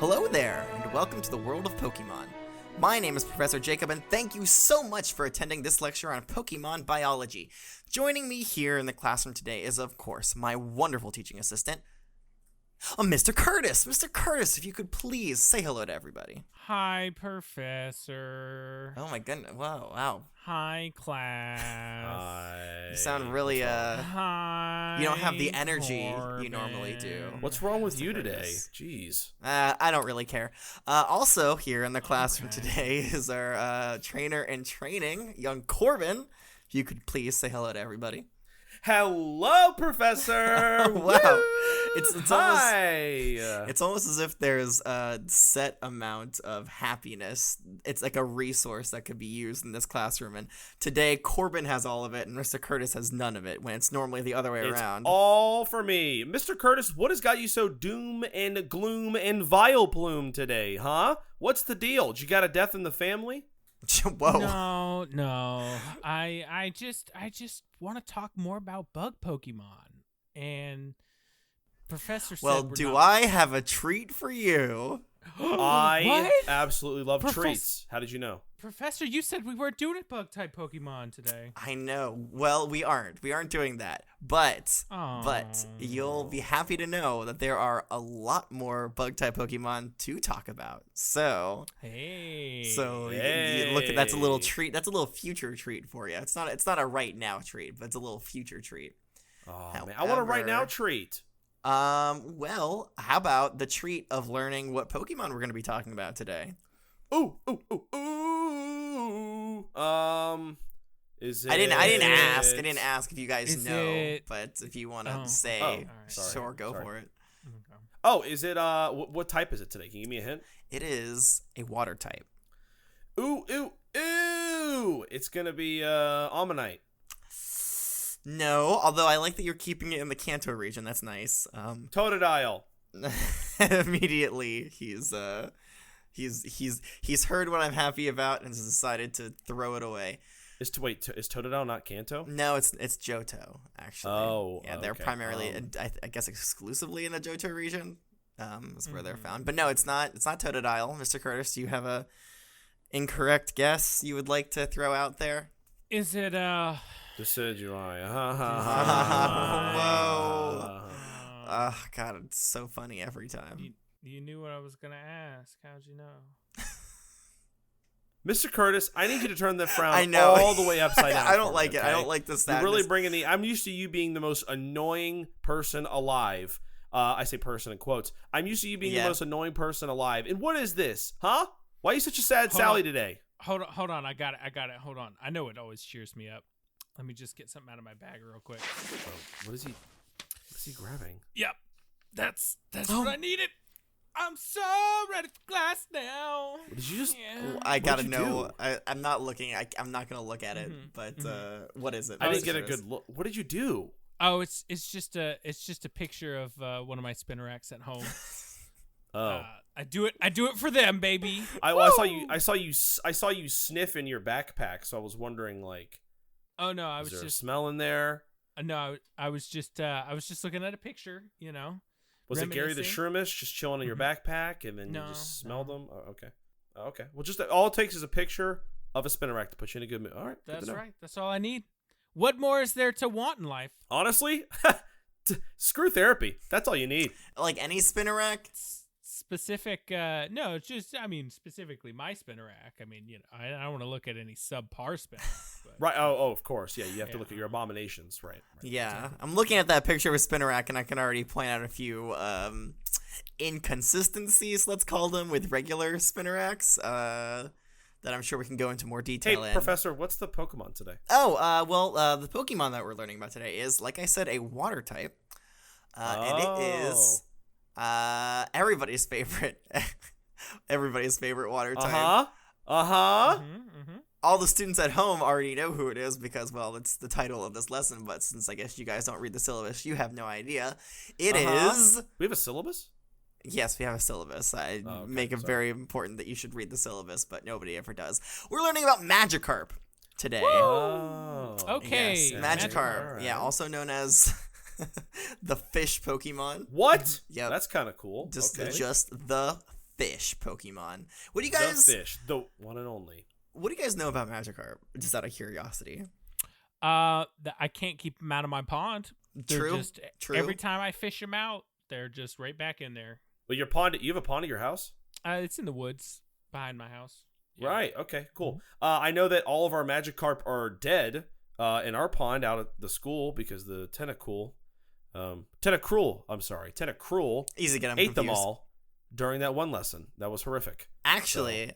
Hello there, and welcome to the world of Pokemon. My name is Professor Jacob, and thank you so much for attending this lecture on Pokemon biology. Joining me here in the classroom today is, of course, my wonderful teaching assistant, Mr. Curtis. Mr. Curtis, if you could please say hello to everybody. Hi, Professor. Oh my goodness, wow. Hi, class. Hi. You sound really, Hi. you don't have the energy Corbin. you normally do. What's wrong with Mr. you Curtis. today? Jeez. I don't really care. Also, here in the classroom today is our trainer in training, young Corbin. If you could please say hello to everybody. Hello, Professor. Wow. Woo! It's almost as if there's a set amount of happiness. It's like a resource that could be used in this classroom. And today, Corbin has all of it, and Mr. Curtis has none of it, when it's normally the other way around. All for me. Mr. Curtis, what has got you so doom and gloom and vile plume today, huh? What's the deal? Did you got a death in the family? Whoa. No. I just want to talk more about bug Pokemon. And Professor said Well, I have a treat for you? I What? absolutely love treats. How did you know? Professor, you said we weren't doing bug type Pokemon today. I know. Well, we aren't. We aren't doing that. But Oh. you'll be happy to know that there are a lot more bug-type Pokemon to talk about. So, Hey. you look at that's a little treat. That's a little future treat for you. It's not a right now treat, but it's a little future treat. Oh, man. I want a right now However- treat. Well, how about the treat of learning what Pokemon we're going to be talking about today? Ooh. Is it? I didn't ask. I didn't ask if you guys Is know, it- but if you want to Oh. say, Oh, alright. sure, go Sorry. for it. Okay. Oh, is it? What type is it today? Can you give me a hint? It is a water type. Ooh. It's gonna be Ammonite. No, although I like that you're keeping it in the Kanto region. That's nice. Totodile. Immediately, he's heard what I'm happy about and has decided to throw it away. Is Totodile not Kanto? No, it's Johto actually. Oh, yeah, they're okay. primarily, I guess, exclusively in the Johto region. Is where they're found. But no, it's not. It's not Totodile. Mr. Curtis, do you have a incorrect guess you would like to throw out there? Is it Decidueye. Whoa. God, it's so funny every time. You knew what I was gonna ask. How'd you know? Mr. Curtis, I need you to turn that frown I know. all the way upside down. I don't for like me, it. okay? I don't like the sadness. You're really bringing the. I'm used to you being the most annoying person alive. I say person in quotes. I'm used to you being the most annoying person alive. And what is this, huh? Why are you such a sad Sally today? Hold on. I got it. Hold on. I know it always cheers me up. Let me just get something out of my bag real quick. Oh, what is he grabbing? Yep. That's what I needed. I'm so ready for class now. Did you just? Yeah. I gotta What'd you know. I'm not looking. I'm not gonna look at it. But what is it? I Mr. didn't get a Curtis? good look. What did you do? Oh, it's just a picture of one of my Spinneracks at home. Oh, I do it for them, baby. I saw you sniff in your backpack, so I was wondering, like, Oh no, I is was there just a smell in there? no, I was just looking at a picture, you know. Was it Gary the Reminiscing. Shroomish just chilling in your backpack, and then No, you just smelled no. them? Oh, okay. Okay. Well, just all it takes is a picture of a Spinnerack to put you in a good mood. All right. good That's to know. right. That's all I need. What more is there to want in life? Honestly, screw therapy. That's all you need. Like any Spinnerack? Specific, no, it's just, I mean, specifically my Spinnerack. I mean, you know, I don't want to look at any subpar Spinnerack. But, Right. Oh, of course. Yeah, you have to look at your abominations. Right. Yeah, I'm looking at that picture of Spinnerack, and I can already point out a few inconsistencies, let's call them, with regular Spinneracks. That I'm sure we can go into more Hey, detail in. Professor, what's the Pokemon today? Oh, the Pokemon that we're learning about today is, like I said, a water type. And it is everybody's favorite water type. All the students at home already know who it is because, well, it's the title of this lesson, but since I guess you guys don't read the syllabus, you have no idea. It is... We have a syllabus? Yes, we have a syllabus. I make it very important that you should read the syllabus, but nobody ever does. We're learning about Magikarp today. Oh. Okay. Yes, Magikarp. Yeah, also known as the fish Pokemon. What? Yep. That's kind of cool. Just okay. the Fish Pokemon. What do you The guys? fish, the one and only. What do you guys know about Magikarp? Just out of curiosity. I can't keep them out of my pond. They're True. Just, True. Every time I fish them out, they're just right back in there. But your pond, you have a pond at your house? It's in the woods behind my house. Yeah. Right. Okay. Cool. I know that all of our Magikarp are dead in our pond out at the school because the Tentacruel, Easy to get them ate them confused. all during that one lesson. That was horrific. Actually,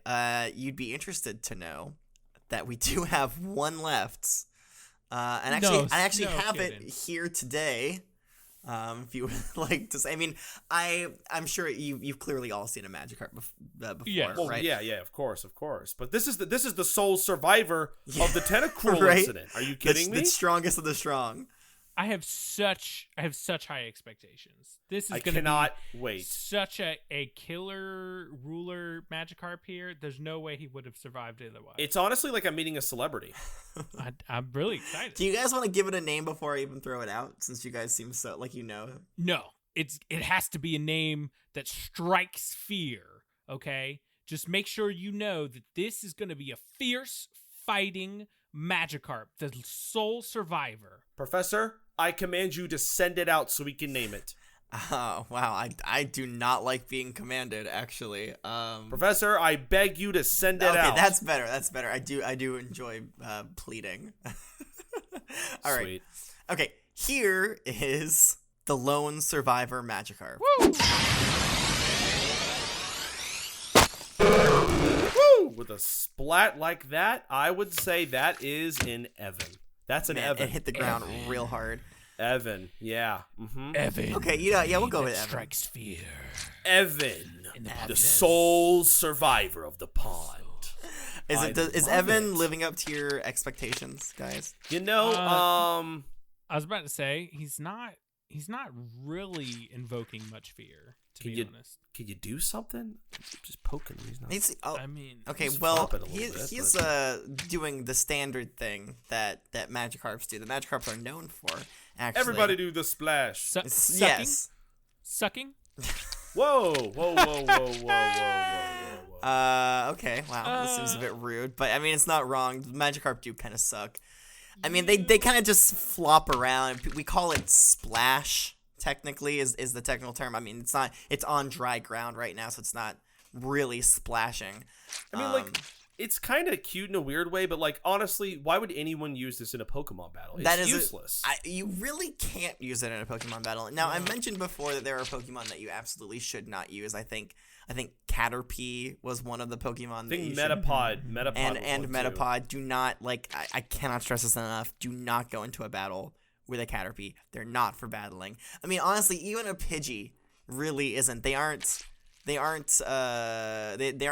you'd be interested to know that we do have one left. And actually, I actually have kidding. it here today. If you would like to say, I mean, I'm sure you've clearly all seen a Magikarp before, Yes. Well, right? yeah, of course. But this is the sole survivor of the Tentacruel Right? incident. Are you kidding me? The strongest of the strong. I have such high expectations. This is I going to cannot be wait. such a killer ruler Magikarp here. There's no way he would have survived otherwise. It's honestly like I'm meeting a celebrity. I'm really excited. Do you guys want to give it a name before I even throw it out? Since you guys seem so like you know. No, it has to be a name that strikes fear. Okay, just make sure you know that this is going to be a fierce fighting Magikarp, the sole survivor. Professor, I command you to send it out so we can name it. Oh wow, I do not like being commanded. Actually, Professor, I beg you to send it out. Okay, that's better. That's better. I do enjoy pleading. All right. Sweet. Okay, here is the lone survivor Magikarp. Woo! With a splat like that, I would say that is an Evan. That's an Man, Evan. it hit the ground real hard. Evan, yeah. Mm-hmm. Evan. Okay, yeah, we'll go with Evan. Strikes fear. Evan, In the the sole survivor of the pond. Is I is love Evan it. living up to your expectations, guys? You know, I was about to say he's not really invoking much fear, to Can be you- honest. can you do something? Just poking him. He's not. Oh, I mean, okay, he's well, flopping a little bit, he's doing the standard thing that Magikarps do. The Magikarps are known for. Actually, Everybody do the splash. sucking, Yes. sucking. Whoa, whoa, whoa, whoa, whoa, whoa. Okay. Wow, this seems a bit rude, but I mean, it's not wrong. Magikarp do kind of suck. I mean, they kind of just flop around. We call it splash. Technically, is the technical term. I mean, it's not. It's on dry ground right now, so it's not really splashing. I mean, like, it's kind of cute in a weird way, but like, honestly, why would anyone use this in a Pokemon battle? It's that is useless. you really can't use it in a Pokemon battle. Now, I mentioned before that there are Pokemon that you absolutely should not use. I think Caterpie was one of the Pokemon I that you think should. Metapod And was one, too. Metapod do not like. I cannot stress this enough. Do not go into a battle with a Caterpie. They're not for battling. I mean, honestly, even a Pidgey really isn't. They aren't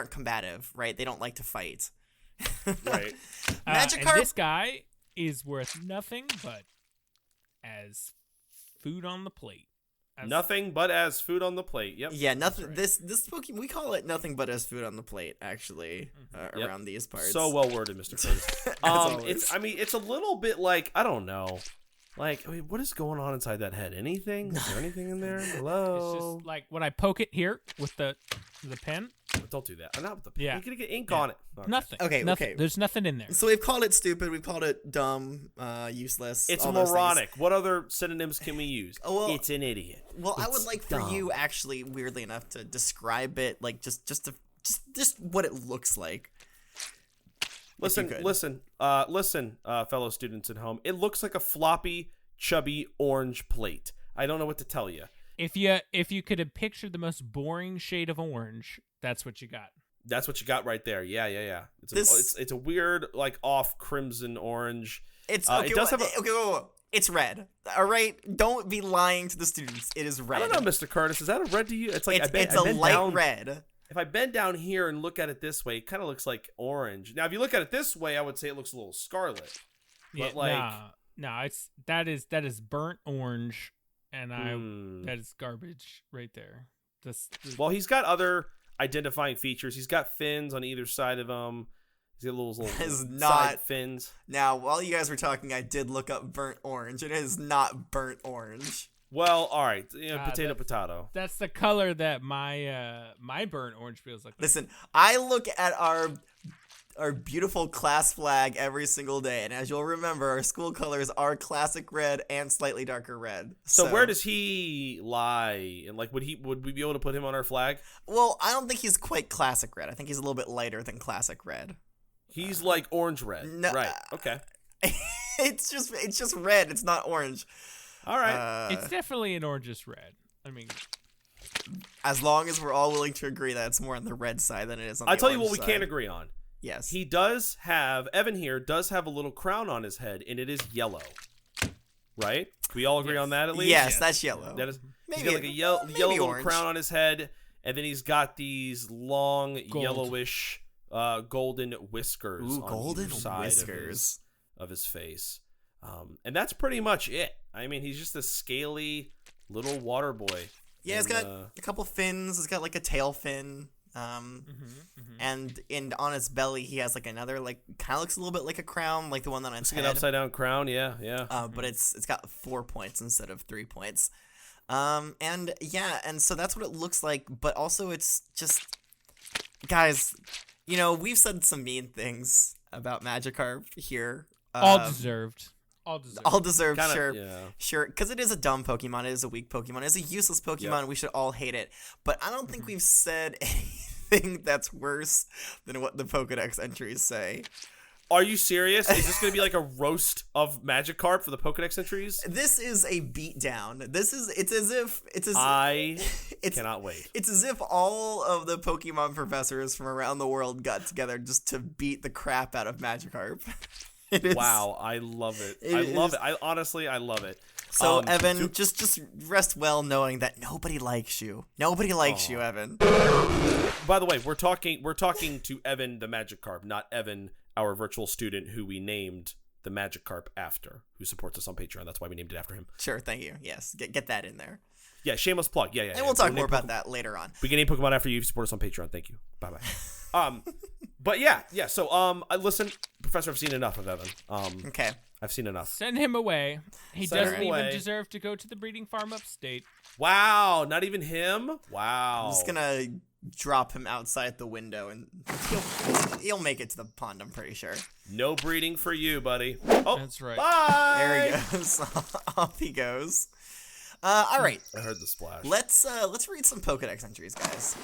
combative, right? They don't like to fight. Right. Magikarp. And this guy is worth nothing but as food on the plate. Nothing but as food on the plate. Yep. Yeah, nothing. right. This Pokemon, we call it nothing but as food on the plate. Actually, Yep. around these parts. So well worded, Mr. Curtis. always. It's a little bit like, I don't know. Like, I mean, what is going on inside that head? Anything? Is there anything in there? It's Hello? just like when I poke it here with the pen. Don't do that. Not with the Yeah. You're going to get ink Yeah. on it. Okay. Nothing. Okay, nothing. okay. There's nothing in there. So we've called it stupid. We've called it dumb, useless. It's all those things. moronic. What other synonyms can we use? Oh, well- It's an idiot. Well, I would It's like for dumb. you, actually, weirdly enough, to describe it, like just what it looks like. Listen, could. listen, fellow students at home. It looks like a floppy, chubby orange plate. I don't know what to tell you. If you could have pictured the most boring shade of orange, that's what you got. That's what you got right there. Yeah. This- It's a weird, like, off crimson orange. It's It does have a. okay. Whoa. It's red. All right, don't be lying to the students. It is red. I don't know, Mr. Curtis. Is that a red to you? It's like It's, I bend, it's I a bend light down, red. If I bend down here and look at it this way, it kind of looks like orange. Now, if you look at it this way, I would say it looks a little scarlet. Yeah, But, like- no, it's that is burnt orange, and that is garbage right there. Well, he's got other identifying features. He's got fins on either side of him. He's got little is side not- fins. Now, while you guys were talking, I did look up burnt orange. It is not burnt orange. Well, all right. Potato. That's the color that my burnt orange feels like. Listen, I look at our beautiful class flag every single day, and as you'll remember, our school colors are classic red and slightly darker red. So where does he lie? And like, would we be able to put him on our flag? Well, I don't think he's quite classic red. I think he's a little bit lighter than classic red. He's like orange red. No, right. Okay. It's just red. It's not orange. All right. It's definitely an orangish red. I mean, as long as we're all willing to agree that it's more on the red side than it is on the I'll tell you orange what we side. can agree on. Yes. He does have, Evan here does have a little crown on his head, and it is yellow. Right? Can we all agree on that at least? Yes, that's yellow. That is, maybe he's got like a yellow little orange. crown on his head, and then he's got these long, yellowish, golden whiskers Ooh, on golden either side whiskers of his face. And that's pretty much it. I mean, he's just a scaly little water boy. Yeah, he's got a couple fins. He's got like a tail fin. And on his belly he has like another, like, kind of looks a little bit like a crown, like the one on his head. An upside down crown, yeah. But it's got 4 points instead of 3 points. And so that's what it looks like. But also it's just, guys, you know, we've said some mean things about Magikarp here. all deserved. All deserved, Kinda, sure. yeah. Sure, because it is a dumb Pokemon, it is a weak Pokemon, it is a useless Pokemon, Yep. we should all hate it. But I don't think we've said anything that's worse than what the Pokedex entries say. Are you serious? Is this going to be like a roast of Magikarp for the Pokedex entries? This is a beatdown. I cannot wait. It's as if all of the Pokemon professors from around the world got together just to beat the crap out of Magikarp. It is. Wow, I love it. I love it. I love it. So Evan, just rest well knowing that nobody likes you. Nobody likes you, Evan. By the way, we're talking to Evan the Magikarp, not Evan, our virtual student who we named the Magikarp after, who supports us on Patreon. That's why we named it after him. Sure, thank you. Yes, get that in there. Yeah, shameless plug. Yeah. And we'll talk more about that later on. We can name Pokemon after you. Support us on Patreon. Thank you. Bye bye. But yeah. So listen, Professor, I've seen enough of Evan. Okay. I've seen enough. Send him away. He Send him doesn't even away. deserve to go to the breeding farm upstate. Wow, not even him. Wow. I'm just gonna drop him outside the window, and he'll make it to the pond. I'm pretty sure. No breeding for you, buddy. Oh, That's right. Bye. There he goes. Off he goes. All right. I heard the splash. Let's read some Pokedex entries, guys.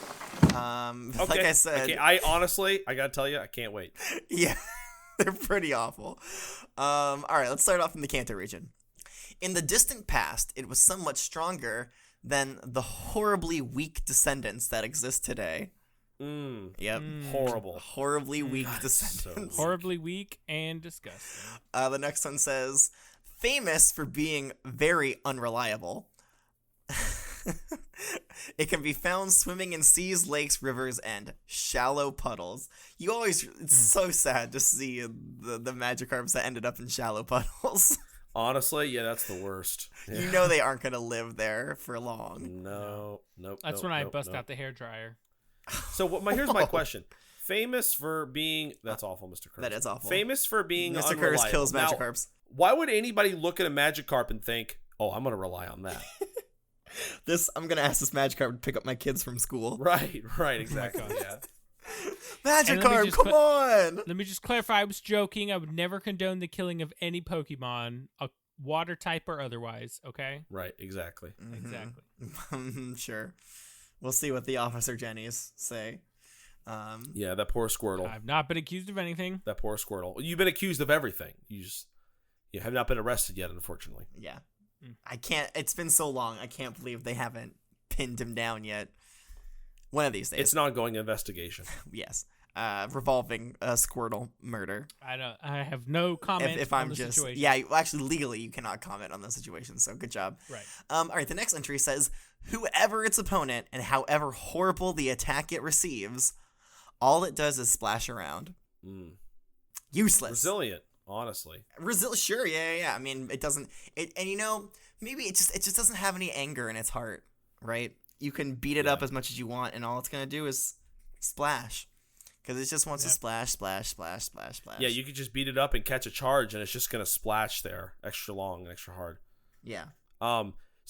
Okay. Like I said, I honestly, I gotta tell you, I can't wait. yeah, they're pretty awful. All right, let's start off in the Kanto region. In the distant past, it was somewhat stronger than the horribly weak descendants that exist today. Yep. Horrible. Horribly weak descendants. Horribly weak and disgusting. The next one says, famous for being very unreliable. It can be found swimming in seas, lakes, rivers, and shallow puddles. It's so sad to see the Magikarps that ended up in shallow puddles. Honestly, yeah, that's the worst. Yeah. You know they aren't going to live there for long. Nope. That's when I bust out the hairdryer. So here's my question. Famous for being... That's awful, Mr. Curtis. That is awful. Famous for being Mr. unreliable. Curtis kills Now, Magikarps. why would anybody look at a Magikarp and think, oh, I'm going to rely on that? I'm going to ask this Magikarp to pick up my kids from school. Right, exactly. Yeah. Magikarp, come on! Let me just clarify, I was joking. I would never condone the killing of any Pokemon, a water type or otherwise, okay? Right, exactly. Exactly. Sure. We'll see what the Officer Jennies say. Yeah, that poor Squirtle. I've not been accused of anything. That poor Squirtle. You've been accused of everything. You have not been arrested yet, unfortunately. Yeah. I can't. It's been so long. I can't believe they haven't pinned him down yet. One of these days. It's an ongoing investigation. Yes. Revolving Squirtle murder. I have no comment if on I'm the just situation. yeah. Actually, legally, you cannot comment on the situation. So good job. Right. All right. The next entry says, whoever its opponent and however horrible the attack it receives, all it does is splash around. Useless. Resilient. Honestly, Sure, yeah. I mean, it doesn't. And you know, maybe it just doesn't have any anger in its heart, right? You can beat it up as much as you want, and all it's gonna do is splash, because it just wants to splash. yeah. You could just beat it up and catch a charge, and it's just gonna splash there, extra long and extra hard. Yeah.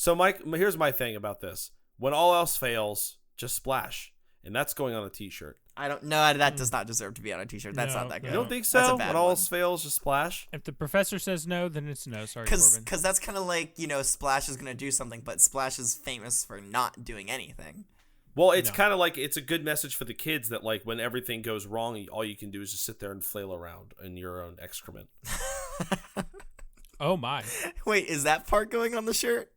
So here's my thing about this. When all else fails, just splash. And that's going on a t-shirt. I don't know. That does not deserve to be on a t-shirt. That's No, not that good. You don't think That's a so? bad When all one. else fails, just splash? If the professor says no, then it's no. Sorry, Corbin. Because that's kind of like, Splash is going to do something, but Splash is famous for not doing anything. Well, it's No. kind of like it's a good message for the kids that like when everything goes wrong, all you can do is just sit there and flail around in your own excrement. Oh my. Wait, is that part going on the shirt?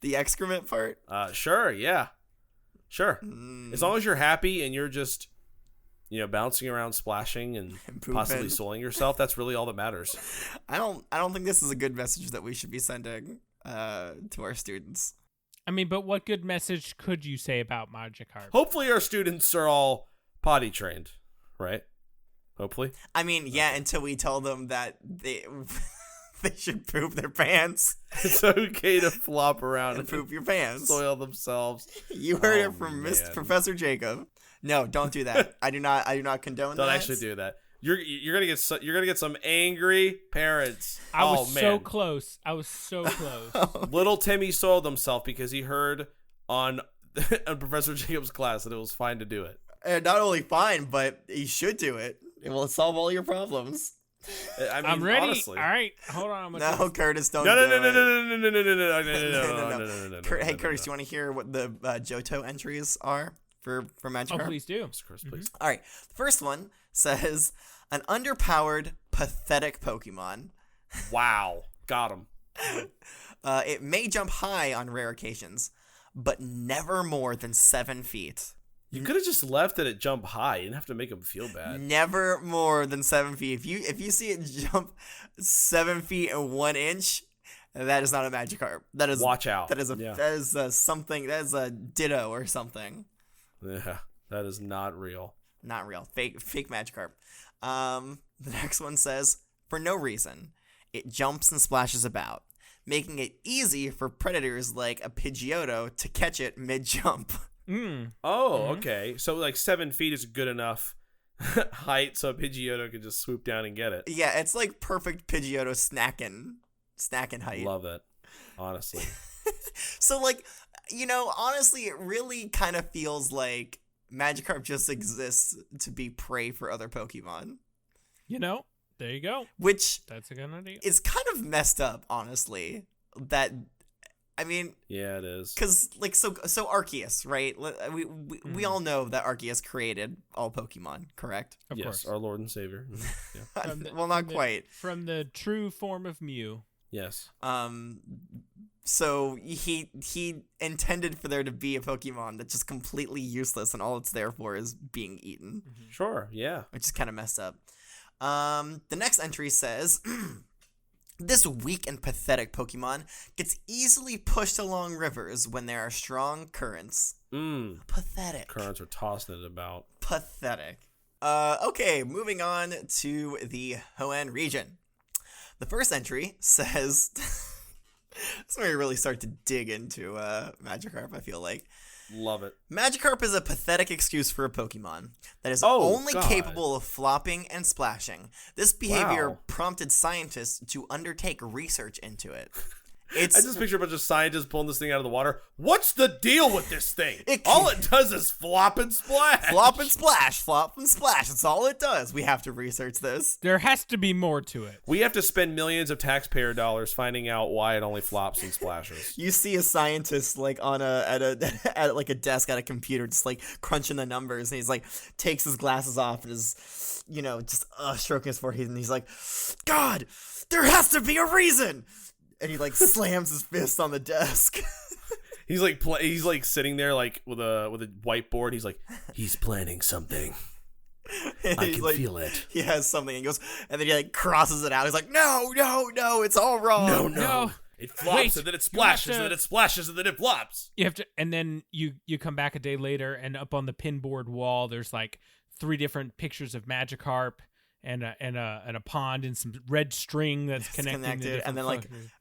The excrement part? Sure, yeah. Sure. Mm, As long as you're happy and you're just, bouncing around, splashing, and pooping. possibly soiling yourself, that's really all that matters. I don't think this is a good message that we should be sending to our students. I mean, but what good message could you say about Magikarp? Hopefully our students are all potty trained, right? Hopefully. I mean, yeah, until we tell them that they should poop their pants It's okay to flop around and poop your pants. soil themselves. You heard Oh, it from man. Professor Jacob. No, don't do that. I do not condone that. Don't actually do that. You're gonna get some angry parents. I was oh, so man. close. I was so close. Little Timmy soiled himself because he heard on Professor Jacob's class that it was fine to do it. And not only fine, but you should do it. It will solve all your problems. I mean, I'm ready. honestly. All right, hold on. No, Curtis, don't No, do no, it. no, no, no, no, no, no, no, no, no, no, no, no. Hey, Curtis, do you want to hear what the Johto entries are for Magikarp? Oh, please do. Of course, please. All right. The first one says, an underpowered, pathetic Pokemon. Wow, got him. It may jump high on rare occasions, but never more than 7 feet. You could have just left it at jump high. You didn't have to make him feel bad. Never more than 7 feet. If you see it jump 7 feet and 1 inch, that is not a Magikarp. That is Watch out. That is Yeah. something. That is a Ditto or something. Yeah, that is not real. Not real. Fake Magikarp. The next one says, for no reason, it jumps and splashes about, making it easy for predators like a Pidgeotto to catch it mid-jump. Oh, okay. So like 7 feet is good enough height so a Pidgeotto can just swoop down and get it. Yeah, it's like perfect Pidgeotto snacking height. Love that, honestly. So like, honestly, it really kind of feels like Magikarp just exists to be prey for other Pokemon. There you go. Which That's a good idea. is kind of messed up, honestly. I mean, Yeah, it is. because like so Arceus, right? We all know that Arceus created all Pokemon, correct? Of Yes, course. our Lord and Savior. Yeah. Well, not quite. From the true form of Mew. Yes. So he intended for there to be a Pokemon that's just completely useless, and all it's there for is being eaten, Sure. Yeah. which is kind of messed up. The next entry says, this weak and pathetic Pokemon gets easily pushed along rivers when there are strong currents. Pathetic. Currents are tossing it about. Pathetic. Okay, moving on to the Hoenn region. The first entry says, this is where you really start to dig into Magikarp, I feel like. Love it. Magikarp is a pathetic excuse for a Pokemon that is Oh, only God. capable of flopping and splashing. This behavior Wow. prompted scientists to undertake research into it. I just picture a bunch of scientists pulling this thing out of the water. What's the deal with this thing? It All it does is flop and splash. flop and splash, flop and splash. That's all it does. We have to research this. There has to be more to it. We have to spend millions of taxpayer dollars finding out why it only flops and splashes. You see a scientist like at like a desk at a computer, just like crunching the numbers, and he's like takes his glasses off and is, just stroking his forehead, and he's like, God, there has to be a reason. And he like slams his fist on the desk. He's like sitting there like with a whiteboard. He's like, he's planning something. And I he's can like, feel it. He has something, and he goes, and then he like crosses it out. He's like, no, it's all wrong. No. It flops Wait, and then it you have splashes to- and then it splashes and then it flops. You have to, and then you come back a day later, and up on the pinboard wall, there's like 3 different pictures of Magikarp and a pond and some red string that's It's connecting the connected, different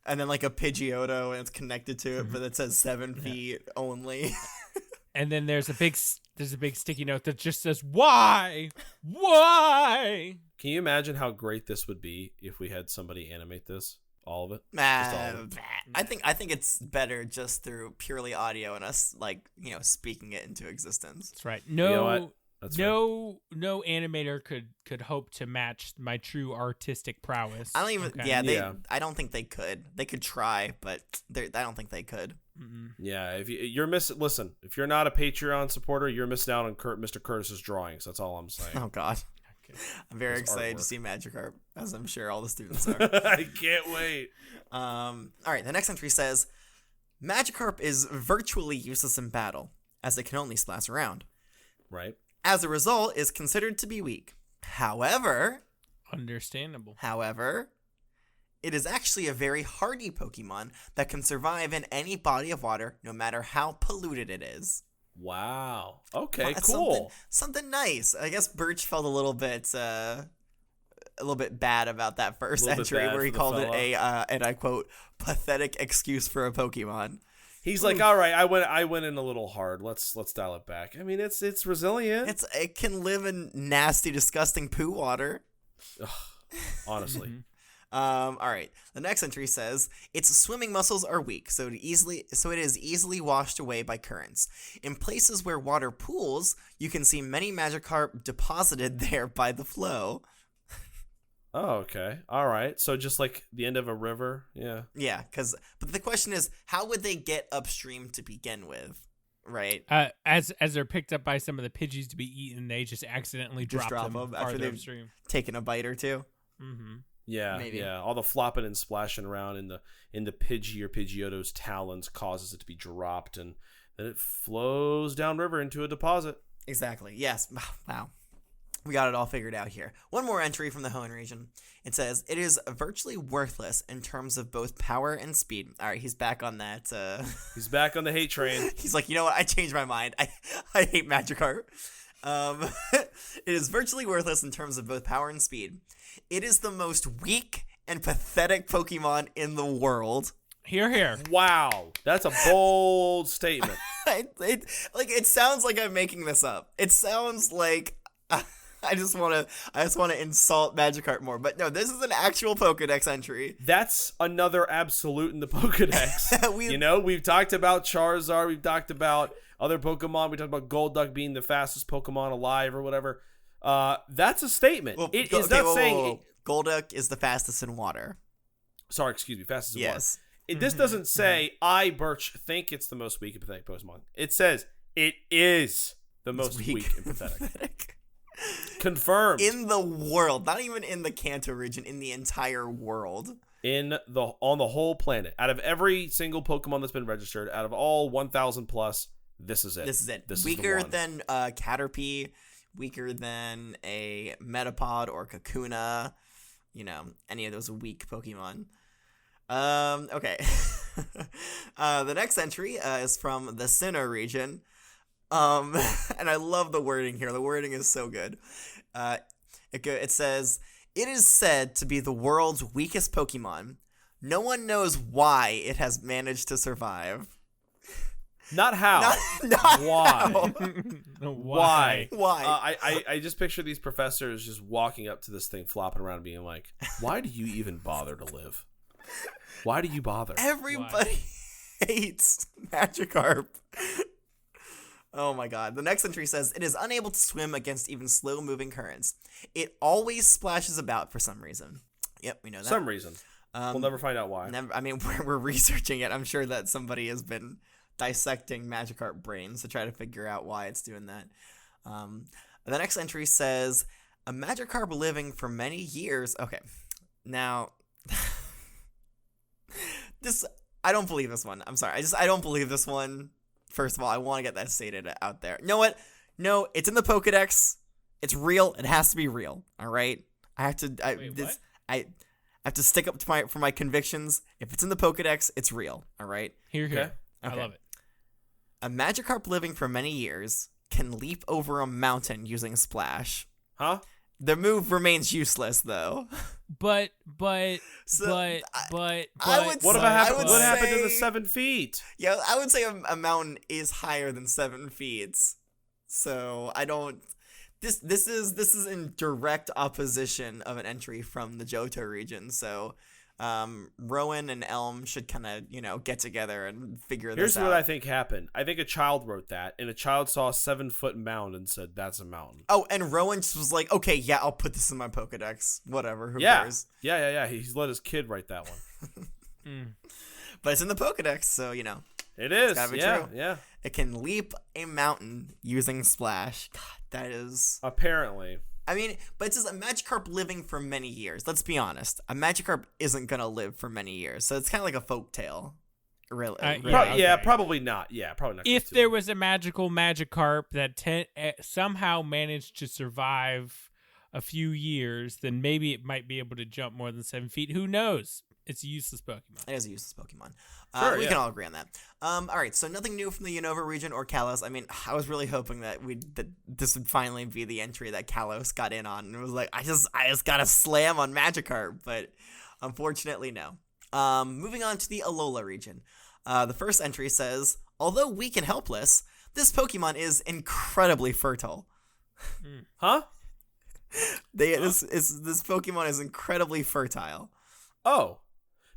and then like a Pidgeotto, and it's connected to Mm-hmm. it, but it says 7 feet only. And then there's a big sticky note that just says why. Can you imagine how great this would be if we had somebody animate this? All of it? Nah, Just all of it. I think it's better just through purely audio and us speaking it into existence. That's right. You know what? That's fair. No animator could hope to match my true artistic prowess. I don't even. Okay. Yeah, I don't think they could. They could try, but I don't think they could. Mm-mm. Yeah, if you're missing, listen, if you're not a Patreon supporter, you're missing out on Mr. Curtis's drawings. That's all I'm saying. Oh God, Okay. I'm very His excited artwork. to see Magikarp, as I'm sure all the students are. I can't wait. All right, the next entry says, Magikarp is virtually useless in battle, as it can only splash around. Right. As a result, is considered to be weak. However, Understandable. it is actually a very hardy Pokemon that can survive in any body of water, no matter how polluted it is. Wow. Okay, Well, that's cool. Something nice. I guess Birch felt a little bit bad about that first A little bit entry bad where he for the called it fella. and I quote, pathetic excuse for a Pokemon. He's like, all right, I went in a little hard. Let's dial it back. I mean, it's resilient. It can live in nasty, disgusting poo water. Honestly. Mhm. All right. The next entry says its swimming muscles are weak, so it is easily washed away by currents. In places where water pools, you can see many Magikarp deposited there by the flow. Oh, okay. All right. So just like the end of a river. Yeah. Yeah, but the question is, how would they get upstream to begin with? Right? As they're picked up by some of the Pidgeys to be eaten, they just accidentally Just drop drop them them after farther they've- upstream. Taking a bite or two. Mm-hmm. Yeah. Maybe. Yeah. All the flopping and splashing around in the Pidgey or Pidgeotto's talons causes it to be dropped, and then it flows downriver into a deposit. Exactly. Yes. Wow. We got it all figured out here. One more entry from the Hoenn region. It says, it is virtually worthless in terms of both power and speed. All right, he's back on that. He's back on the hate train. He's like, you know what? I changed my mind. I hate Magikarp. It is virtually worthless in terms of both power and speed. It is the most weak and pathetic Pokemon in the world. Here. Wow. That's a bold statement. It sounds like I'm making this up. It sounds like I just want to insult Magikarp more. But no, this is an actual Pokedex entry. That's another absolute in the Pokedex. We've talked about Charizard. We've talked about other Pokemon. We talked about Golduck being the fastest Pokemon alive or whatever. That's a statement. Well, It is not saying... Golduck is the fastest in water. Sorry, excuse me. Fastest in water. Yes. This doesn't say, I, Birch, think it's the most weak and pathetic Pokemon. It says, it is the most weak and pathetic. Confirmed. In the world. Not even in the Kanto region. In the entire world. On the whole planet. Out of every single Pokemon that's been registered, out of all 1,000 plus, this is it. This Weaker is the one. than Caterpie. Weaker than a Metapod or Kakuna. Any of those weak Pokemon. Okay. The next entry is from the Sinnoh region. And I love the wording here. The wording is so good. It says, it is said to be the world's weakest Pokemon. No one knows why it has managed to survive. Not how. Not Why? how. Why? Why? I just picture these professors just walking up to this thing, flopping around, being like, why do you even bother to live? Why do you bother? Everybody hates Magikarp. Oh my god. The next entry says, it is unable to swim against even slow-moving currents. It always splashes about for some reason. Yep, we know that. Some reason. We'll never find out why. We're researching it. I'm sure that somebody has been dissecting Magikarp brains to try to figure out why it's doing that. The next entry says, a Magikarp living for many years. Okay. Now, I don't believe this one. I'm sorry. I don't believe this one. First of all, I want to get that stated out there. You know what? No, it's in the Pokedex. It's real. It has to be real. All right. I have to. What? I have to stick up to my convictions. If it's in the Pokedex, it's real. All right. Here. Okay. I love it. A Magikarp living for many years can leap over a mountain using Splash. Huh? The move remains useless, though. But I would What say- happened? What say- happened to the 7 feet? Yeah, I would say a mountain is higher than 7 feet. So I don't. This is in direct opposition of an entry from the Johto region. So Rowan and Elm should kind of, get together and figure Here's this out. what I think happened. I think a child wrote that, and a child saw a 7-foot mound and said, "That's a mountain." Oh, and Rowan just was like, "Okay, yeah, I'll put this in my Pokedex. Whatever, who Yeah. cares?" Yeah. He's let his kid write that one. But it's in the Pokedex, so It is. It's gotta be true. Yeah. It can leap a mountain using Splash. God, that is. Apparently. I mean, but it says a Magikarp living for many years. Let's be honest. A Magikarp isn't gonna live for many years, so it's kind of like a folktale. Really? Yeah, Probably not. Yeah, probably not. If there was a magical Magikarp that somehow managed to survive a few years, then maybe it might be able to jump more than 7 feet. Who knows? It's a useless Pokemon. It is a useless Pokemon. Sure, we yeah. can all agree on that. All right, so nothing new from the Unova region or Kalos. I mean, I was really hoping that this would finally be the entry that Kalos got in on, and it was like, I just got to slam on Magikarp, but unfortunately, no. Moving on to the Alola region. The first entry says, although weak and helpless, this Pokemon is incredibly fertile. Huh? This Pokemon is incredibly fertile. Oh.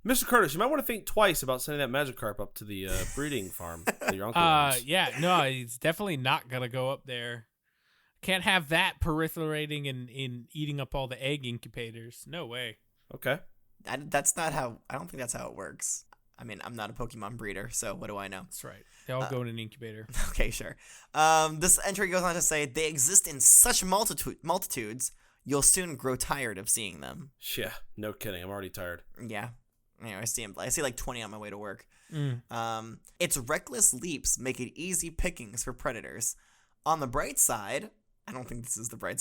Mr. Curtis, you might want to think twice about sending that Magikarp up to the breeding farm that your uncle owns. Yeah, no, he's definitely not gonna go up there. Can't have that proliferating and eating up all the egg incubators. No way. Okay. That's not how. I don't think that's how it works. I mean, I'm not a Pokemon breeder, so what do I know? That's right. They all go in an incubator. Okay, sure. This entry goes on to say, they exist in such multitudes, you'll soon grow tired of seeing them. Yeah, no kidding. I'm already tired. Yeah. Anyway, I see like 20 on my way to work. Its reckless leaps make it easy pickings for predators. On the bright side, I don't think this is the bright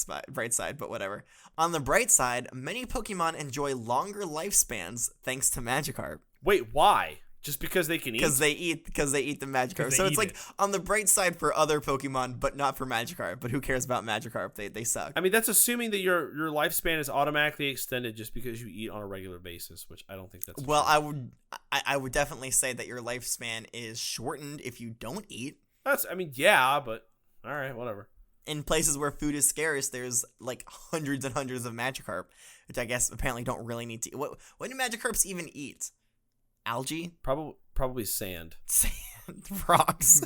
side, but whatever. On the bright side, many Pokemon enjoy longer lifespans thanks to Magikarp. Wait, why? Just because they can eat? Because they eat the Magikarp. So it's like on the bright side for other Pokemon, but not for Magikarp. But who cares about Magikarp? They suck. I mean, that's assuming that your lifespan is automatically extended just because you eat on a regular basis, which I don't think that's well. true. I would definitely say that your lifespan is shortened if you don't eat. Yeah, but all right, whatever. In places where food is scarce, there's like hundreds and hundreds of Magikarp, which I guess apparently don't really need to. What do Magikarps even eat? Algae? Probably sand. Sand. Rocks.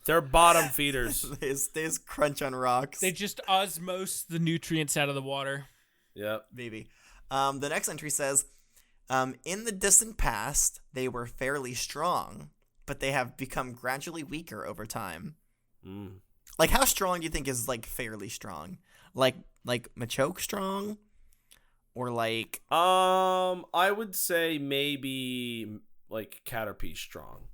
They're bottom feeders. they just crunch on rocks. They just osmose the nutrients out of the water. Yep. Maybe. The next entry says, in the distant past, they were fairly strong, but they have become gradually weaker over time. Like, how strong do you think is, like, fairly strong? Like Machoke strong? Or like... I would say maybe, like, Caterpie strong.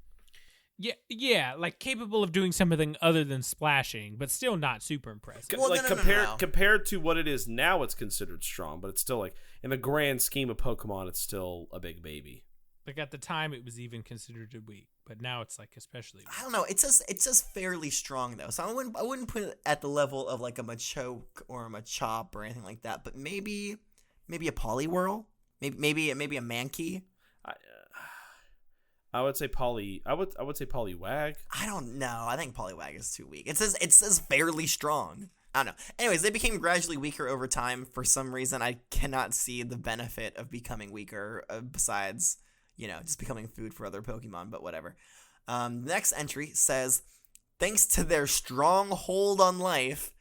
Yeah, like capable of doing something other than splashing, but still not super impressive. Well, like, no. compared to what it is now, it's considered strong, but it's still, like, in the grand scheme of Pokemon, it's still a big baby. Like, at the time, it was even considered weak, but now it's, like, especially weak. I don't know. It says fairly strong, though, so I wouldn't put it at the level of, like, a Machoke or a Machop or anything like that, but maybe a Poliwhirl? Maybe a Mankey? I would say I would say Poliwag. I don't know. I think Poliwag is too weak. It says fairly strong. I don't know. Anyways, they became gradually weaker over time. For some reason, I cannot see the benefit of becoming weaker besides, just becoming food for other Pokemon, but whatever. The next entry says, thanks to their strong hold on life,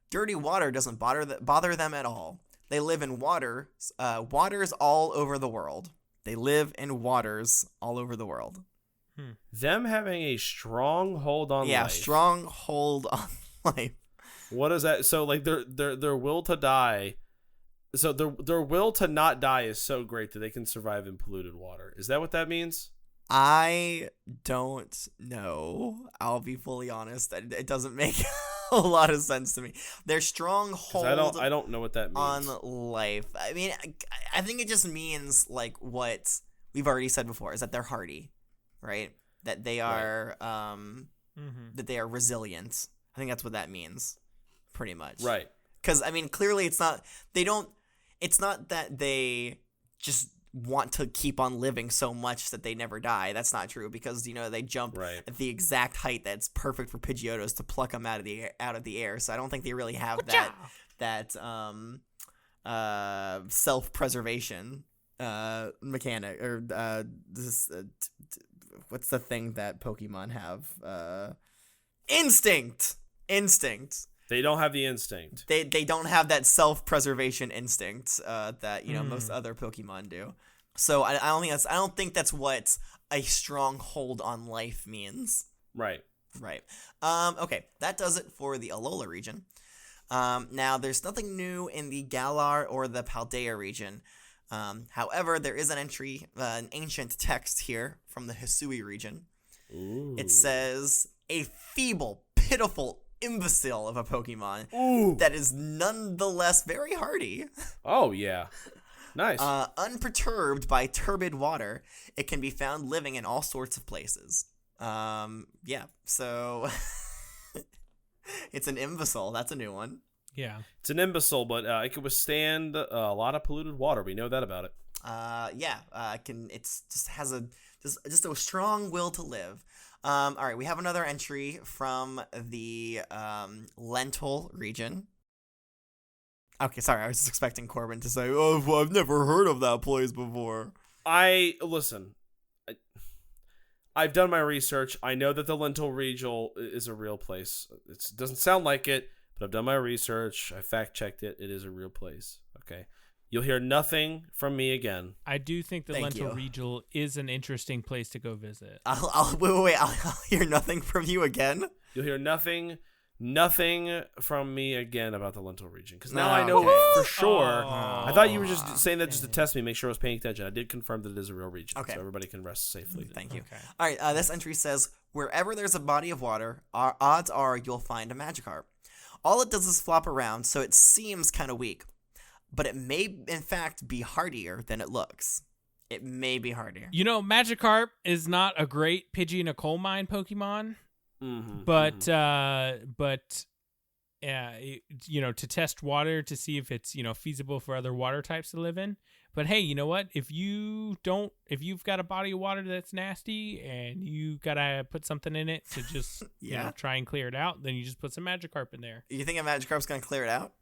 dirty water doesn't bother them at all. They live in waters all over the world. They live in waters all over the world. Them having a strong hold on life. Yeah, strong hold on life. What is that? So, like, their will to die. So their will to not die is so great that they can survive in polluted water. Is that what that means? I don't know. I'll be fully honest. It doesn't make a lot of sense to me. Their strong hold. I don't know what that means. On life. I mean, I think it just means like what we've already said before is that they're hardy, right? That they are that they are resilient. I think that's what that means, pretty much. Right. Because I mean, clearly it's not. It's not that they just want to keep on living so much that they never die. That's not true because they jump at the exact height that's perfect for Pidgeotos to pluck them out of the air. So I don't think they really have that self-preservation. mechanic or this. What's the thing that Pokemon have? Instinct. They don't have the instinct. They don't have that self-preservation instinct that most other Pokemon do. So I don't think that's what a strong hold on life means. Right. Okay, that does it for the Alola region. Now there's nothing new in the Galar or the Paldea region. However, there is an entry, an ancient text here from the Hisui region. Ooh. It says, a feeble, pitiful imbecile of a Pokemon that is nonetheless very hardy. Oh, yeah. Nice. Unperturbed by turbid water, it can be found living in all sorts of places. So it's an imbecile. That's a new one. Yeah. It's an imbecile, but it can withstand a lot of polluted water. We know that about it. It's just has a strong will to live. All right, we have another entry from the Lentil region. Okay, sorry, I was just expecting Corbin to say, "Oh, well, I've never heard of that place before." I've done my research. I know that the Lentil region is a real place. It doesn't sound like it, but I've done my research. I fact-checked it. It is a real place. Okay. You'll hear nothing from me again. I do think the Lentil region is an interesting place to go visit. I'll hear nothing from you again. You'll hear nothing from me again about the Lentil region. Because now I know for sure. I thought you were just saying that just to test me, make sure I was paying attention. I did confirm that it is a real region. Okay. So everybody can rest safely. Thank you. Okay. All right, this entry says, wherever there's a body of water, odds are you'll find a Magikarp. All it does is flop around, so it seems kind of weak. But it may, in fact, be hardier than it looks. It may be hardier. Magikarp is not a great Pidgey in a coal mine Pokemon. Mm-hmm. But to test water to see if it's feasible for other water types to live in. But hey, you know what? If you've got a body of water that's nasty and you gotta put something in it to just try and clear it out, then you just put some Magikarp in there. You think a Magikarp's gonna clear it out?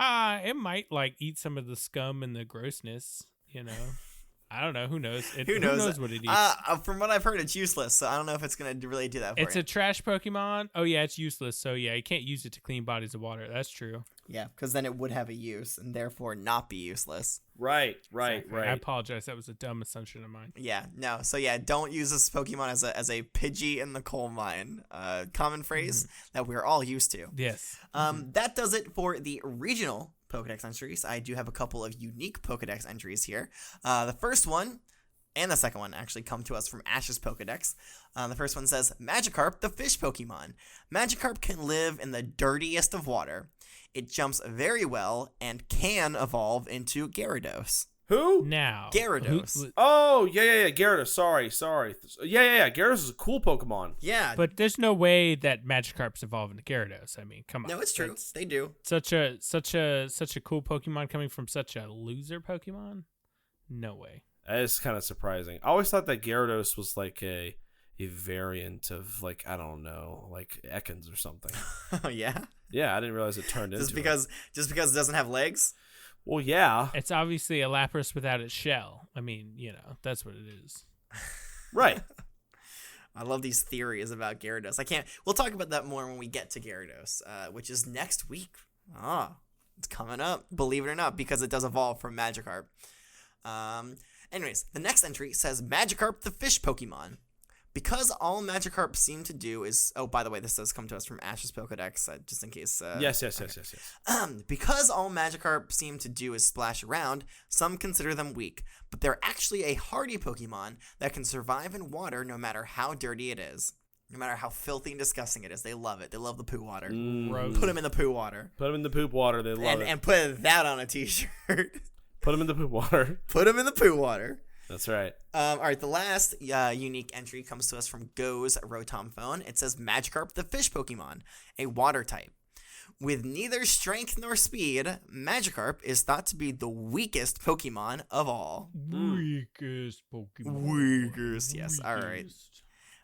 It might eat some of the scum and the grossness. I don't know. Who knows? Who knows what it eats? From what I've heard, it's useless. So I don't know if it's going to really do that for you. It's a trash Pokemon. Oh, yeah, it's useless. So, yeah, you can't use it to clean bodies of water. That's true. Yeah, because then it would have a use and therefore not be useless. Right. I apologize. That was a dumb assumption of mine. Yeah, no. So, yeah, don't use this Pokemon as a Pidgey in the coal mine. Common phrase that we're all used to. Yes. That does it for the regional Pokedex entries. I do have a couple of unique Pokedex entries here. The first one and the second one actually come to us from Ash's Pokedex. The first one says, Magikarp, the fish Pokemon. Magikarp can live in the dirtiest of water. It jumps very well and can evolve into Gyarados. Who? Now. Gyarados. Yeah. Gyarados. Sorry. Yeah. Gyarados is a cool Pokemon. Yeah. But there's no way that Magikarp's evolve into Gyarados. I mean, come on. No, it's true. They do. Such a cool Pokemon coming from such a loser Pokemon? No way. That is kind of surprising. I always thought that Gyarados was like a variant of I don't know, like Ekans or something. Oh yeah? Yeah, I didn't realize it turned into just because it doesn't have legs? Well, yeah. It's obviously a Lapras without its shell. I mean, that's what it is. Right. I love these theories about Gyarados. We'll talk about that more when we get to Gyarados, which is next week. It's coming up, believe it or not, because it does evolve from Magikarp. Anyways, the next entry says Magikarp, the fish Pokemon. Because all Magikarp seem to do is... Oh, by the way, this does come to us from Ash's Pokedex, just in case... Yes. Because all Magikarp seem to do is splash around, some consider them weak, but they're actually a hardy Pokemon that can survive in water no matter how dirty it is. No matter how filthy and disgusting it is. They love it. They love the poo water. Put them in the poo water. Put them in the poop water. They love it. And put that on a t-shirt. Put them in the poop water. Put them in the poo water. That's right. All right, the last unique entry comes to us from Go's Rotom Phone. It says Magikarp, the fish Pokemon, a water type. With neither strength nor speed, Magikarp is thought to be the weakest Pokemon of all. Weakest Pokemon. Weakest, yes. All right.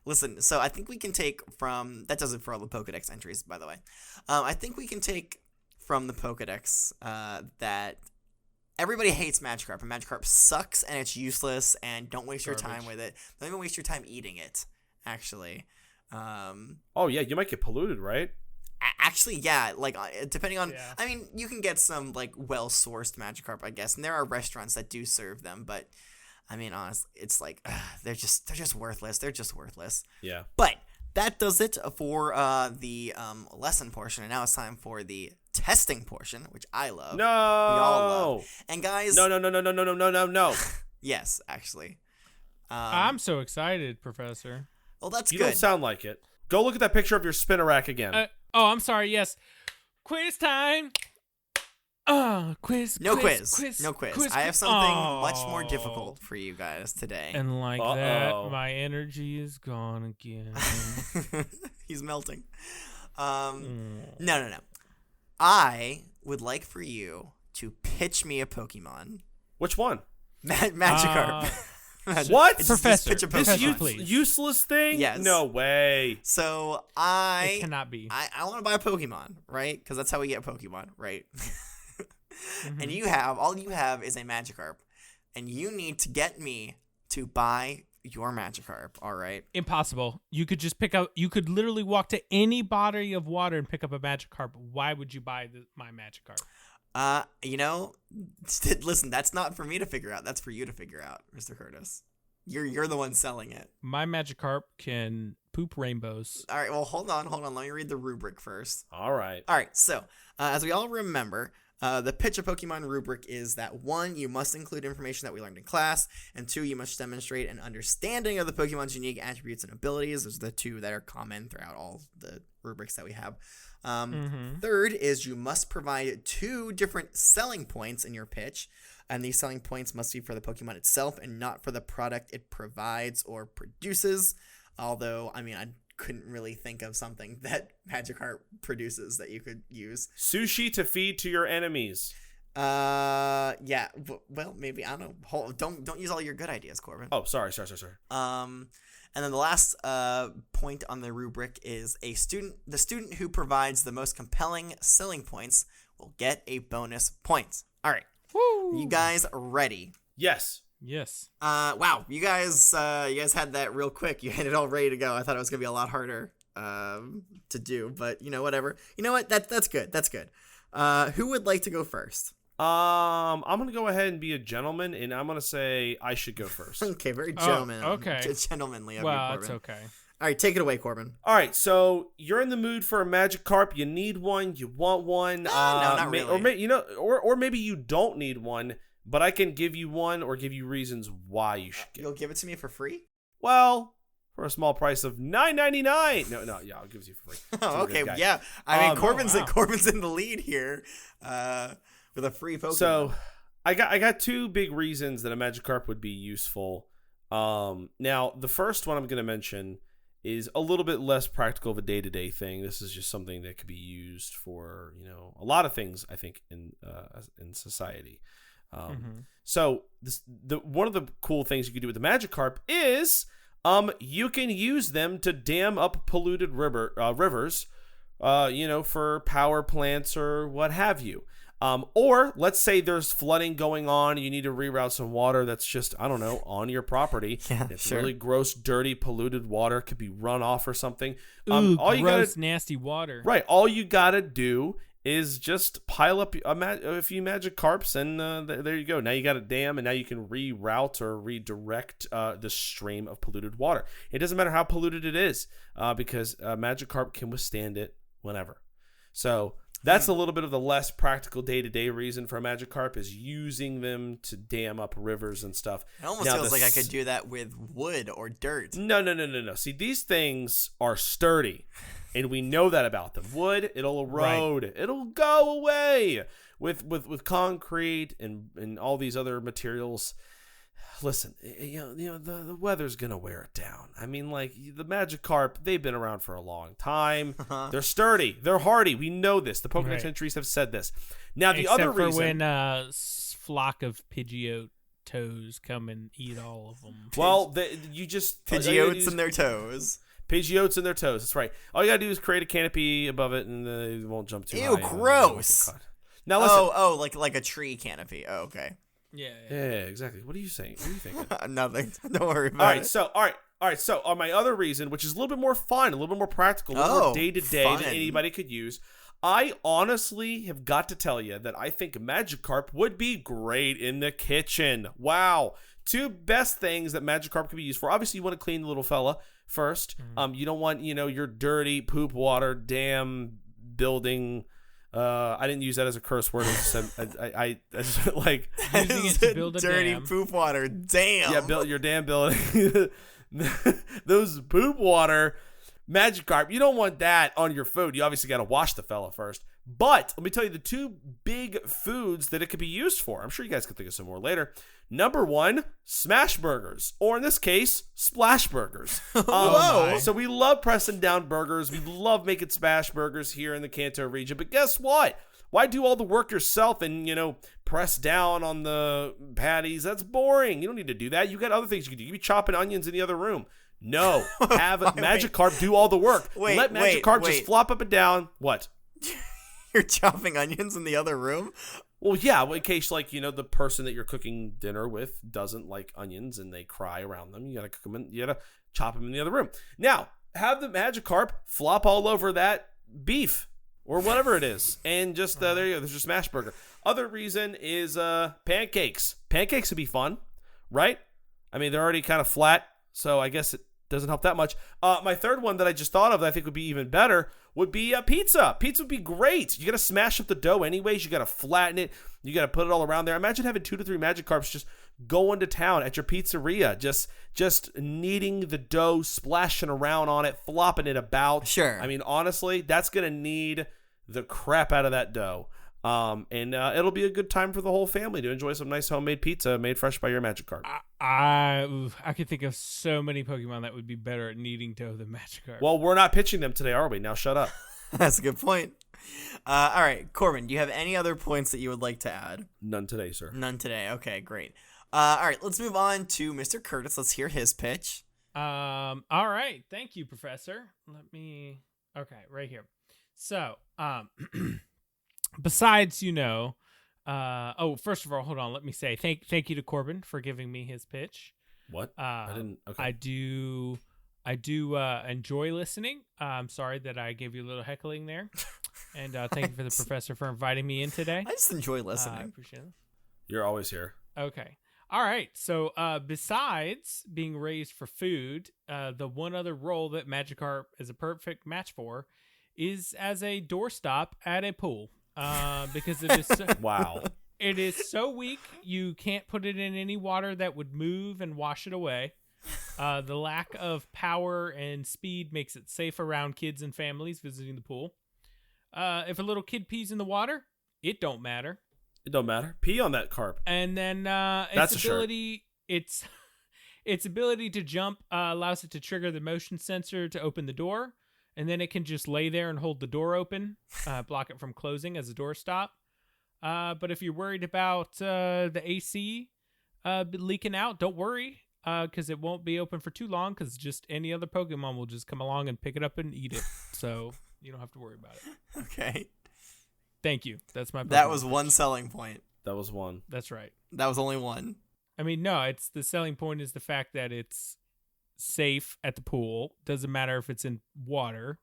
Listen, so I think we can take from... That does it for all the Pokedex entries, by the way. I think we can take from the Pokedex that everybody hates Magikarp, and Magikarp sucks, and it's useless, and don't waste your time with it. Don't even waste your time eating it, actually. Oh, yeah, you might get polluted, right? Actually, yeah, like, depending on... Yeah. I mean, you can get some, like, well-sourced Magikarp, I guess, and there are restaurants that do serve them, but, I mean, honestly, it's like, they're just worthless. They're just worthless. Yeah. But that does it for the lesson portion, and now it's time for the testing portion, which I love. No! We all love. And guys... No. Yes, actually. I'm so excited, Professor. Well, that's you good. You don't sound like it. Go look at that picture of your Spinnerack again. I'm sorry. Yes. Quiz time. Quiz. No quiz. I have something much more difficult for you guys today. And like that, my energy is gone again. He's melting. No. I would like for you to pitch me a Pokemon. Which one? Magikarp. What? Professor, this useless thing? Yes. No way. So It cannot be. I want to buy a Pokemon, right? Because that's how we get Pokemon, right? And all you have is a Magikarp. And you need to get me to buy your Magikarp, all right? Impossible. You could just you could literally walk to any body of water and pick up a Magikarp. Why would you buy my Magikarp? Listen, that's not for me to figure out. That's for you to figure out, Mr. Curtis. You're the one selling it. My Magikarp can poop rainbows. All right, well, hold on. Let me read the rubric first. All right. So, as we all remember, the pitch a Pokemon rubric is that 1, you must include information that we learned in class, and 2, you must demonstrate an understanding of the Pokemon's unique attributes and abilities. Those are the 2 that are common throughout all the rubrics that we have. Third is you must provide 2 different selling points in your pitch, and these selling points must be for the Pokemon itself and not for the product it provides or produces. Although, I mean, I couldn't really think of something that Magikarp produces that you could use. Sushi to feed to your enemies. Yeah. Well, maybe, I don't know. Don't use all your good ideas, Corbin. Oh, sorry. And then the last point on the rubric is the student who provides the most compelling selling points will get a bonus point. All right. Woo. You guys ready? Yes. Wow. You guys had that real quick. You had it all ready to go. I thought it was going to be a lot harder to do, but whatever. You know what? That's good. That's good. Who would like to go first? I'm gonna go ahead and be a gentleman, and I'm gonna say I should go first. Okay, very gentlemanly. Okay, gentlemanly of you, well, Corbin. it's okay. All right, take it away, Corbin. All right, so you're in the mood for a Magikarp. You need one. You want one. No, not really. Or maybe you don't need one, but I can give you one or give you reasons why you should get. You'll give it to me for free? Well, for a small price of $9.99. No, yeah, I'll give it to you for free. Oh, okay, yeah. I mean, Corbin's in the lead here. With a free Pokemon. So, I got 2 big reasons that a Magikarp would be useful. Now, the first one I'm going to mention is a little bit less practical of a day-to-day thing. This is just something that could be used for, a lot of things, I think, in society. So, one of the cool things you can do with the Magikarp is you can use them to dam up polluted rivers, for power plants or what have you. Or let's say there's flooding going on. You need to reroute some water that's just, I don't know, on your property. Yeah, it's sure. really gross, dirty, polluted water. Could be runoff or something. Ooh, gross, nasty water. Right. All you got to do is just pile up a few Magikarps, and there you go. Now you got a dam, and now you can reroute or redirect the stream of polluted water. It doesn't matter how polluted it is, because Magikarp can withstand it whenever. So that's a little bit of the less practical day-to-day reason for a Magikarp, is using them to dam up rivers and stuff. It almost feels like I could do that with wood or dirt. No. See, these things are sturdy, and we know that about them. Wood, it'll erode. Right. It'll go away. With concrete and all these other materials. Listen, the weather's gonna wear it down. I mean, like, the Magikarp, they've been around for a long time. They're sturdy. They're hardy. We know this. The Pokemon centuries have said this. Now, the other reason, for when a flock of Pidgeot toes come and eat all of them. Well, you just Pidgeots in their toes. Pidgeots in their toes. That's right. All you gotta do is create a canopy above it, and it won't jump too high. Ew, gross. Now listen. Like a tree canopy. Oh, okay. Yeah. Exactly. What are you saying? What are you thinking? Nothing. Don't worry about it. All right. So on my other reason, which is a little bit more fun, a little bit more practical, a little more day to day that anybody could use, I honestly have got to tell you that I think Magikarp would be great in the kitchen. Wow. Two best things that Magikarp could be used for. Obviously, you want to clean the little fella first. You don't want, your dirty poop water dam building. I didn't use that as a curse word. I just like using it to build a dirty dam. poop water. Damn. Yeah, build your dam building. Those poop water Magikarp, you don't want that on your food. You obviously got to wash the fella first. But let me tell you the two big foods that it could be used for. I'm sure you guys could think of some more later. Number one, smash burgers, or in this case, splash burgers. So we love pressing down burgers. We love making smash burgers here in the Kanto region. But guess what? Why do all the work yourself and, press down on the patties? That's boring. You don't need to do that. You got other things you can do. You can be chopping onions in the other room. No, have Magikarp do all the work. Let Magikarp just flop up and down. What? You're chopping onions in the other room? Well, yeah, in case, the person that you're cooking dinner with doesn't like onions and they cry around them. You gotta chop them in the other room. Now, have the Magikarp flop all over that beef or whatever it is. And just, there you go, there's your smash burger. Other reason is pancakes. Pancakes would be fun, right? I mean, they're already kind of flat, so I guess it doesn't help that much. My third one that I just thought of that I think would be even better would be pizza. Pizza would be great. You got to smash up the dough anyways. You got to flatten it. You got to put it all around there. Imagine having 2 to 3 Magikarps just going to town at your pizzeria, just kneading the dough, splashing around on it, flopping it about. Sure. I mean, honestly, that's going to knead the crap out of that dough. And it'll be a good time for the whole family to enjoy some nice homemade pizza made fresh by your Magikarp. I could think of so many Pokemon that would be better at kneading dough than Magikarp. Well, we're not pitching them today, are we? Now shut up. That's a good point. All right, Corbin, do you have any other points that you would like to add? None today, sir. None today. Okay, great. All right, let's move on to Mr. Curtis. Let's hear his pitch. All right. Thank you, Professor. Okay, right here. So, besides, first of all, hold on. Let me say thank you to Corbin for giving me his pitch. What? I didn't. Okay. I do enjoy listening. I'm sorry that I gave you a little heckling there, and thank you for the professor for inviting me in today. I just enjoy listening. I appreciate it. You're always here. Okay. All right. So, besides being raised for food, the one other role that Magikarp is a perfect match for is as a doorstop at a pool. Because it is wow. It is so weak you can't put it in any water that would move and wash it away. The lack of power and speed makes it safe around kids and families visiting the pool. If a little kid pees in the water, it don't matter. It don't matter. Pee on that carp. And then its ability to jump allows it to trigger the motion sensor to open the door. And then it can just lay there and hold the door open, block it from closing as a doorstop. But if you're worried about the AC leaking out, don't worry, because it won't be open for too long, because just any other Pokemon will just come along and pick it up and eat it. So you don't have to worry about it. Okay. Thank you. That's my Pokemon. That was one selling point. That was one. That's right. That was only one. I mean, no, it's the selling point is the fact that it's safe at the pool. Doesn't matter if it's in water,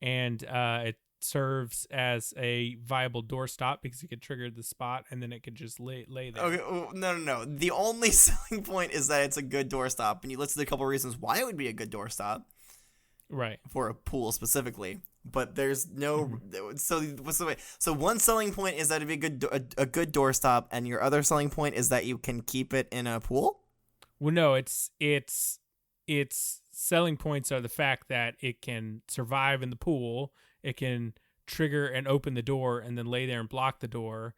and it serves as a viable doorstop because it can trigger the spot and then it can just lay there. Okay, no. The only selling point is that it's a good doorstop, and you listed a couple reasons why it would be a good doorstop. Right. For a pool specifically. But there's no so what's the way? So one selling point is that it'd be a good doorstop, and your other selling point is that you can keep it in a pool? Well, no, its selling points are the fact that it can survive in the pool, it can trigger and open the door and then lay there and block the door,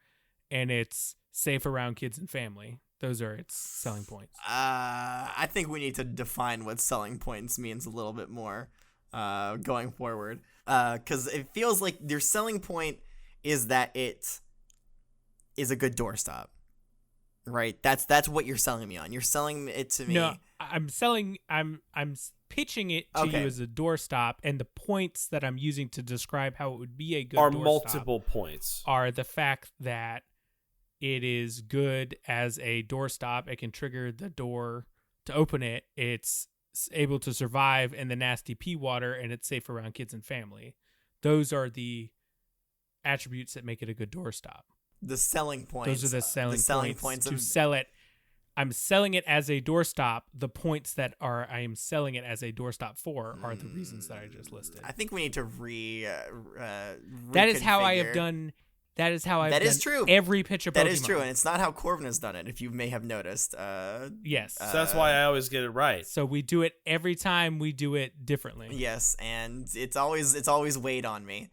and it's safe around kids and family. Those are its selling points. I think we need to define what selling points means a little bit more going forward. Because it feels like your selling point is that it is a good doorstop. Right. That's what you're selling me on. You're selling it to me. No, I'm pitching it to you as a doorstop, and the points that I'm using to describe how it would be a good are doorstop multiple points. Are the fact that it is good as a doorstop. It can trigger the door to open it. It's able to survive in the nasty pea water, and it's safe around kids and family. Those are the attributes that make it a good doorstop. The selling points. Those are the selling points to sell it. I'm selling it as a doorstop. The points that I am selling it as a doorstop for are the reasons that I just listed. I think we need to That is how I have done. That is how I've done true. Every pitch of Pokemon. That is true, and it's not how Corbin has done it, if you may have noticed. Yes. So that's why I always get it right. So we do it every time. We do it differently. Yes, and it's always weighed on me.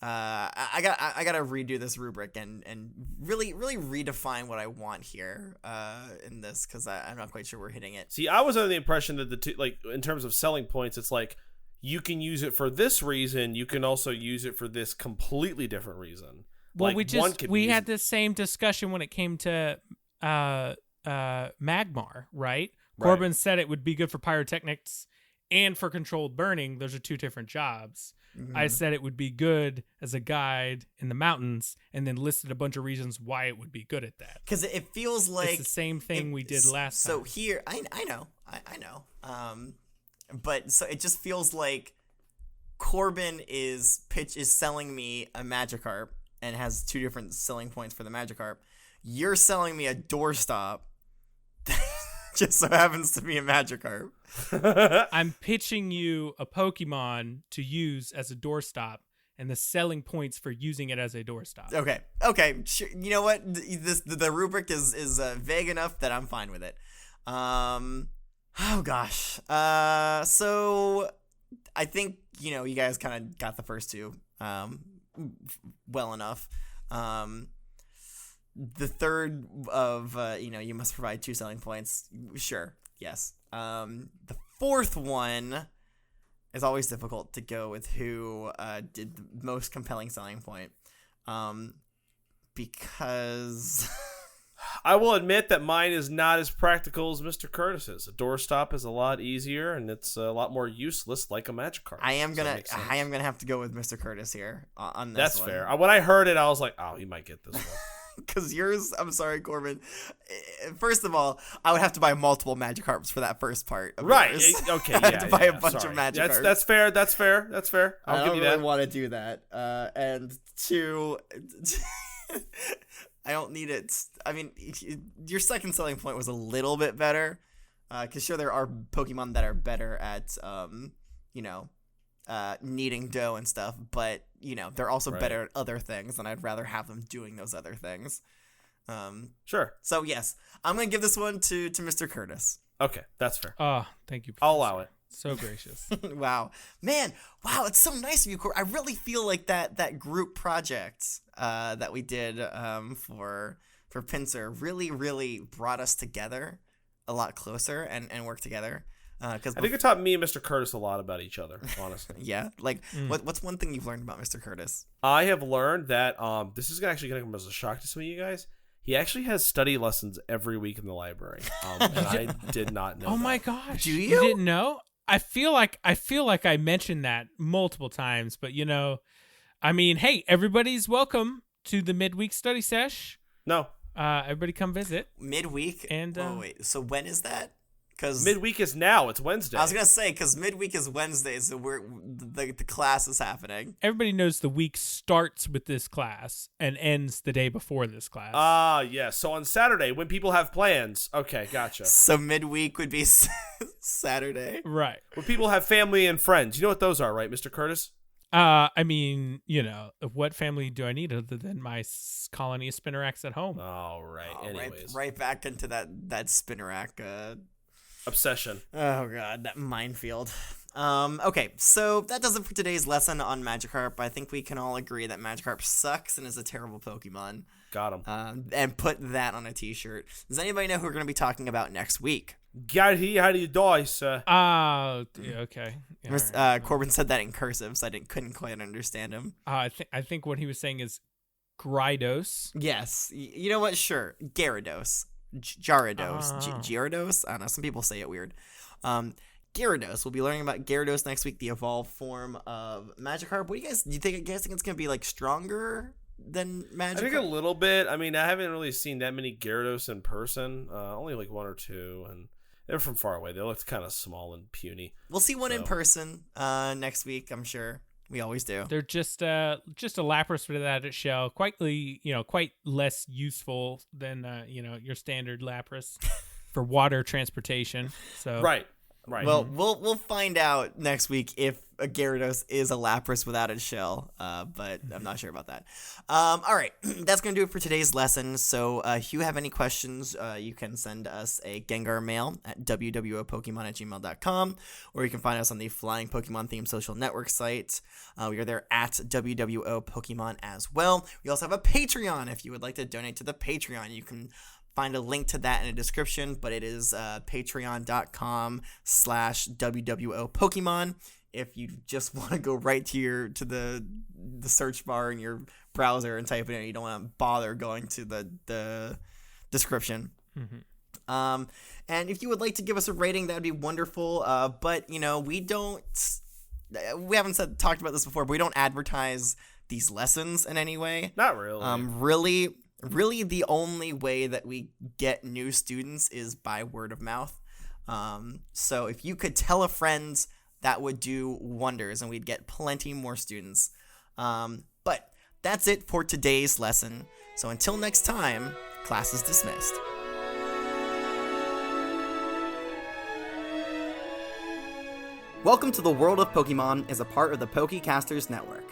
I gotta redo this rubric and really redefine what I want here in this, because I'm not quite sure we're hitting it. See, I was under the impression that the two, like, in terms of selling points, it's like you can use it for this reason, you can also use it for this completely different reason. Well, like, we had this same discussion when it came to Magmar, right? Corbin said it would be good for pyrotechnics and for controlled burning. Those are two different jobs. Mm-hmm. I said it would be good as a guide in the mountains, and then listed a bunch of reasons why it would be good at that. Because it feels like it's the same thing we did last time. So here, I know. But so it just feels like Corbin is selling me a Magikarp and has two different selling points for the Magikarp. You're selling me a doorstop that just so happens to be a Magikarp. I'm pitching you a Pokemon to use as a doorstop, and the selling points for using it as a doorstop. Okay. Sure. You know what? The rubric is vague enough that I'm fine with it. Oh gosh. So I think you guys kind of got the first two well enough. The third of you must provide 2 selling points. Sure. Yes. The fourth one is always difficult to go with who did the most compelling selling point. Because I will admit that mine is not as practical as Mr. Curtis's. A doorstop is a lot easier, and it's a lot more useless, like a Magikarp. I am gonna have to go with Mr. Curtis here on this. That's one. fair. When I heard it, I was like, "Oh, you might get this one." Because yours, I'm sorry, Corbin. First of all, I would have to buy multiple Magikarps for that first part. Right. Yours. Okay. I have to buy a bunch of Magikarps. That's fair. That's fair. I don't give you really that. want to do that. And 2, I don't need it. I mean, your second selling point was a little bit better. Because sure, there are Pokemon that are better at, kneading dough and stuff, but they're also better at other things, and I'd rather have them doing those other things. Sure. So yes, I'm gonna give this one to Mr. Curtis. Okay, that's fair. Oh, thank you, Professor. I'll allow it. So gracious. Wow, it's so nice of you, Corbin. I really feel like that group project that we did for Pinsir really brought us together a lot closer and worked together. I think it taught me and Mr. Curtis a lot about each other, honestly. Yeah, what's one thing you've learned about Mr. Curtis? I have learned that this is actually going to come as a shock to some of you guys. He actually has study lessons every week in the library, and I did not know. Oh that. My gosh! Do you? You didn't know? I feel like I mentioned that multiple times, but I mean, hey, everybody's welcome to the midweek study sesh. No, everybody come visit midweek. And wait, so when is that? Because midweek is now. It's Wednesday. I was gonna say because midweek is Wednesday, so the class is happening. Everybody knows the week starts with this class and ends the day before this class. Yes. So on Saturday, when people have plans, okay, gotcha. So midweek would be Saturday, right? When people have family and friends, you know what those are, right, Mr. Curtis? I mean, what family do I need other than my colony of Spinnerack's at home? All right. Anyways, right back into that Spinnerack. Obsession. Oh god, that minefield. Okay, so that does it for today's lesson on Magikarp. I think we can all agree that Magikarp sucks and is a terrible Pokemon. Got him. And put that on a t-shirt. Does anybody know who we're going to be talking about next week? Got he? How do you die, sir? Okay. Yeah, right. Corbin said that in cursive, so I couldn't quite understand him. I think what he was saying is Gyarados. Yes. You know what? Sure. Gyarados. Gyarados. Gyarados? I don't know. Some people say it weird. Gyarados. We'll be learning about Gyarados next week, the evolved form of Magikarp. What do you think it's going to be like stronger than Magikarp? I think a little bit. I mean, I haven't really seen that many Gyarados in person. Only like one or two, and they're from far away. They looked kind of small and puny. We'll see one in person next week, I'm sure. We always do. They're just a Lapras without its shell, quite less useful than your standard Lapras for water transportation. So right. Well, we'll find out next week if a Gyarados is a Lapras without its shell, but I'm not sure about that. All right, that's going to do it for today's lesson. So if you have any questions, you can send us a Gengar mail at wwopokemon@gmail.com, or you can find us on the Flying Pokemon themed social network site. We are there at wwopokemon as well. We also have a Patreon. If you would like to donate to the Patreon, you can find a link to that in the description, but it is patreon.com/WWOPokemon. If you just want to go right to the search bar in your browser and type it in, you don't want to bother going to the description. Mm-hmm. And if you would like to give us a rating, that would be wonderful. But we haven't talked about this before, but we don't advertise these lessons in any way. Not really. Really, the only way that we get new students is by word of mouth. So if you could tell a friend, that would do wonders, and we'd get plenty more students. But that's it for today's lesson. So until next time, class is dismissed. Welcome to the World of Pokemon is a part of the Pokecasters Network.